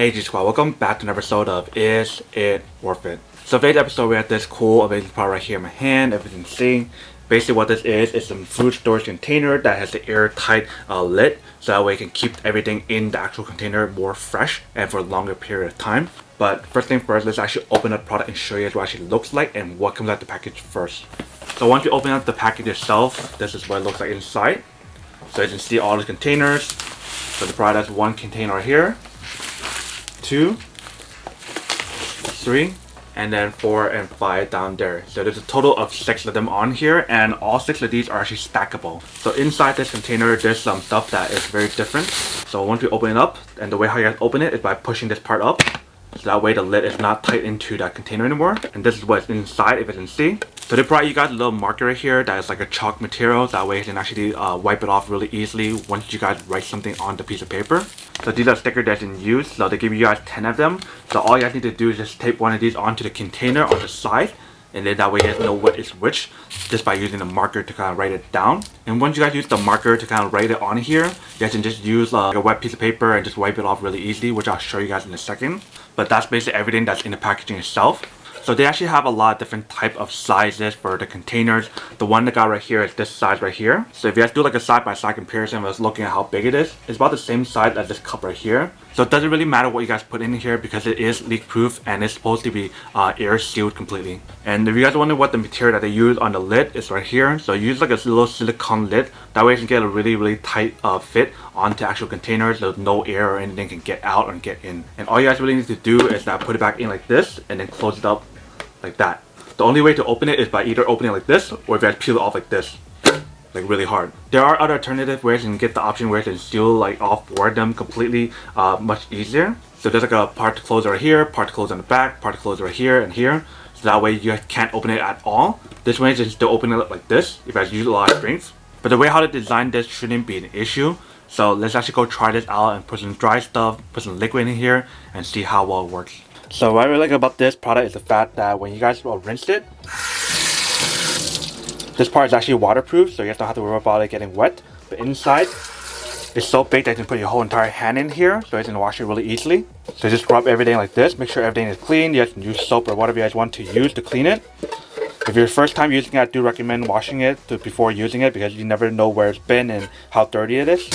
Hey G Squad, welcome back to an episode of Is It Worth It? So today's episode we have this cool amazing product right here in my hand, everything see. Basically what this is some food storage container that has the airtight lid, so that way you can keep everything in the actual container more fresh and for a longer period of time. But first thing first, let's actually open up the product and show you guys what it actually looks like and what comes out the package first. So once you open up the package itself, this is what it looks like inside. So you can see all the containers. So the product has one container right here, 2, 3, and then 4 and 5 down there. So there's a total of 6 of them on here, and all 6 of these are actually stackable. So inside this container there's some stuff that is very different. So once we open it up, and the way how you guys open it is by pushing this part up, so that way the lid is not tight into that container anymore. And this is what's inside, if you can see. So they brought you guys a little marker right here that is like a chalk material, that way you can actually wipe it off really easily once you guys write something on the piece of paper. So these are stickers that you can use, so they give you guys 10 of them. So all you guys need to do is just tape one of these onto the container on the side, and then that way you guys know what is which, just by using the marker to kind of write it down. And once you guys use the marker to kind of write it on here, you guys can just use like a wet piece of paper and just wipe it off really easily, which I'll show you guys in a second. But that's basically everything that's in the packaging itself. So they actually have a lot of different type of sizes for the containers. The one that got right here is this size right here. So if you guys do like a side-by-side comparison of us looking at how big it is, it's about the same size as this cup right here. So it doesn't really matter what you guys put in here because it is leak proof and it's supposed to be air sealed completely. And if you guys wonder what the material that they use on the lid is right here. So use like a little silicone lid. That way you can get a really tight fit onto actual containers, so no air or anything can get out or get in. And all you guys really need to do is put it back in like this and then close it up like that. The only way to open it is by either opening it like this, or if you guys peel it off like this, like really hard. There are other alternative ways you can get the option where you can seal like all 4 of them completely much easier. So there's like a part to close right here, part to close on the back, part to close right here and here. So that way you guys can't open it at all. This way you just still open it like this if you guys use a lot of strength. But the way how to design this shouldn't be an issue. So let's actually go try this out and put some dry stuff, put some liquid in here and see how well it works. So what I really like about this product is the fact that when you guys rinse it, this part is actually waterproof, so you guys don't have to worry about it getting wet. But inside, it's so big that you can put your whole entire hand in here, so you can wash it really easily. So just rub everything like this, make sure everything is clean. You guys can use soap or whatever you guys want to use to clean it. If you're first time using it, I do recommend washing it before using it because you never know where it's been and how dirty it is.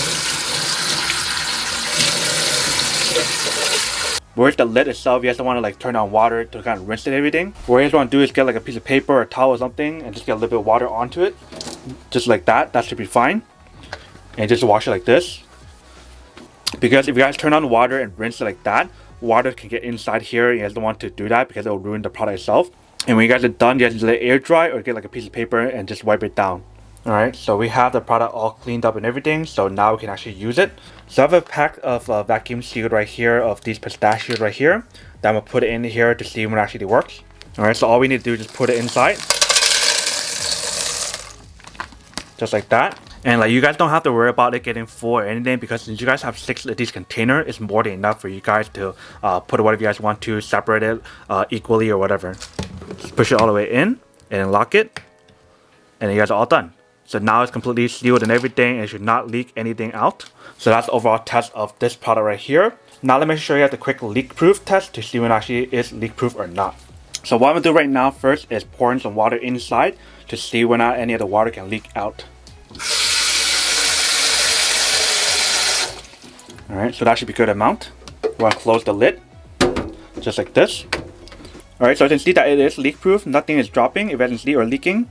Whereas the lid itself, you guys don't want to like turn on water to kind of rinse it and everything. What you guys want to do is get like a piece of paper or a towel or something and just get a little bit of water onto it. Just like that, that should be fine. And just wash it like this. Because if you guys turn on water and rinse it like that, water can get inside here. You guys don't want to do that because it will ruin the product itself. And when you guys are done, you guys just let it air dry or get like a piece of paper and just wipe it down. Alright, so we have the product all cleaned up and everything, so now we can actually use it. So I have a pack of vacuum sealed right here of these pistachios right here that I'm going to put it in here to see when it actually works. Alright, so all we need to do is just put it inside. Just like that. And like you guys don't have to worry about it getting full or anything because since you guys have 6 of these containers, it's more than enough for you guys to put whatever you guys want to, separate it equally or whatever. Just push it all the way in and then lock it. And you guys are all done. So now it's completely sealed and everything and it should not leak anything out. So that's the overall test of this product right here. Now let me show you guys the quick leak proof test to see when it actually is leak proof or not. So what I'm going to do right now first is pour in some water inside to see when any of the water can leak out. Alright, so that should be a good amount. We're going to close the lid just like this. Alright, so you can see that it is leak proof. Nothing is dropping if it doesn't leak or leaking.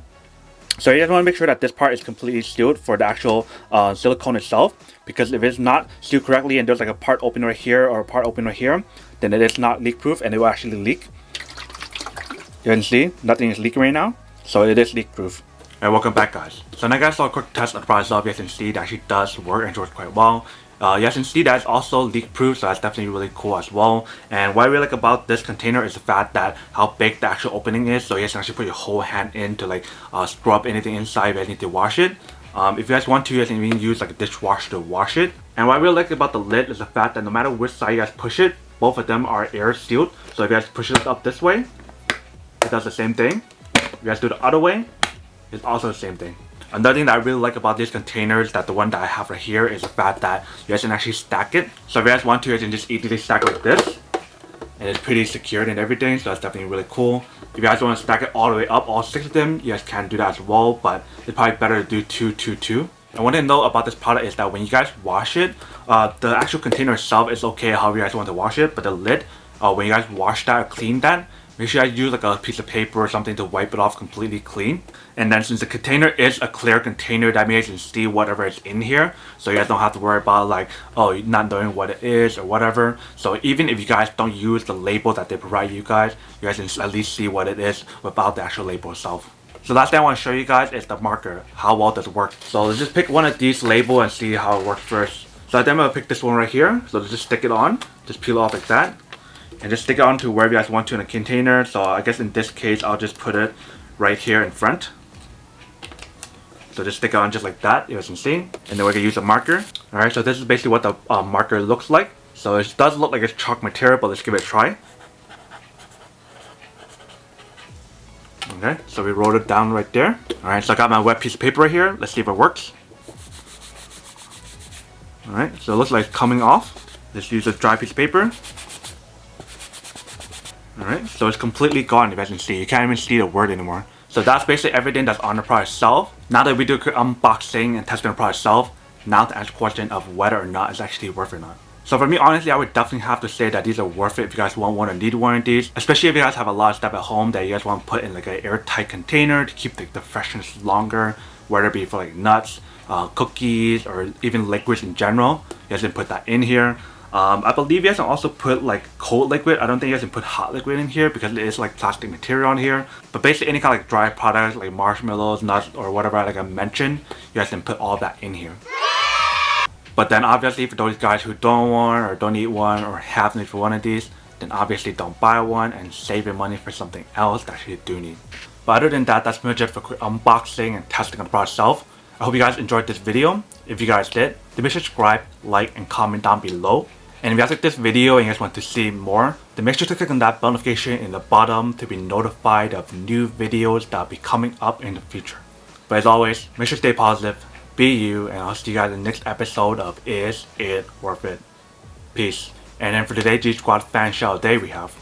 So you guys want to make sure that this part is completely sealed for the actual silicone itself, because if it's not sealed correctly and there's like a part open right here or a part open right here, then it is not leak proof and it will actually leak. You can see nothing is leaking right now, so it is leak proof. Alright, welcome back guys. So now I guys saw a quick test of the product itself. You guys can see that actually does work and works quite well. You guys can see that it's also leak proof, so that's definitely really cool as well. And what I really like about this container is the fact that how big the actual opening is, so you guys can actually put your whole hand in to like scrub anything inside if you guys need to wash it. If you guys want to, you guys can even use like a dishwasher to wash it. And what I really like about the lid is the fact that no matter which side you guys push it, both of them are air sealed. So if you guys push it up this way, it does the same thing. If you guys do the other way, it's also the same thing. Another thing that I really like about these containers, that the one that I have right here, is the fact that you guys can actually stack it. So if you guys want to, you guys can just easily stack it like this. And it's pretty secured and everything, so that's definitely really cool. If you guys want to stack it all the way up, all 6 of them, you guys can do that as well, but it's probably better to do 2, 2, 2. And one thing to know about this product is that when you guys wash it, the actual container itself is okay however you guys want to wash it, but the lid, when you guys wash that or clean that, make sure you guys use like a piece of paper or something to wipe it off completely clean. And then since the container is a clear container, that means you can see whatever is in here. So you guys don't have to worry about like, oh, not knowing what it is or whatever. So even if you guys don't use the label that they provide you guys can at least see what it is without the actual label itself. So last thing I want to show you guys is the marker. How well does it work? So let's just pick one of these labels and see how it works first. So I'm going to pick this one right here. So just stick it on. Just peel it off like that. And just stick it on to wherever you guys want to in a container. So I guess in this case, I'll just put it right here in front. So just stick it on just like that, you guys can see. And then we're going to use a marker. Alright, so this is basically what the marker looks like. So it does look like it's chalk material, but let's give it a try. Okay, so we rolled it down right there. Alright, so I got my wet piece of paper right here. Let's see if it works. Alright, so it looks like it's coming off. Let's use a dry piece of paper. Alright, so it's completely gone, you guys can see. You can't even see the word anymore. So that's basically everything that's on the product itself. Now that we do unboxing and testing the product itself, now to answer the question of whether or not it's actually worth it or not. So for me, honestly, I would definitely have to say that these are worth it if you guys want one or need one of these. Especially if you guys have a lot of stuff at home that you guys want to put in like an airtight container to keep the freshness longer. Whether it be for like nuts, cookies, or even liquids in general. You guys can put that in here. I believe you guys can also put like cold liquid. I don't think you guys can put hot liquid in here because it is like plastic material on here. But basically any kind of like dry products like marshmallows, nuts, or whatever like I mentioned, you guys can put all that in here. But then obviously for those guys who don't want or don't need one or have need for one of these, then obviously don't buy one and save your money for something else that you do need. But other than that, that's pretty much it for quick unboxing and testing of the product itself. I hope you guys enjoyed this video. If you guys did, then make sure to subscribe, like, and comment down below. And if you guys like this video and you guys want to see more, then make sure to click on that bell notification in the bottom to be notified of new videos that will be coming up in the future. But as always, make sure to stay positive, be you, and I'll see you guys in the next episode of Is It Worth It? Peace. And then for today, G Squad fan shout out day we have.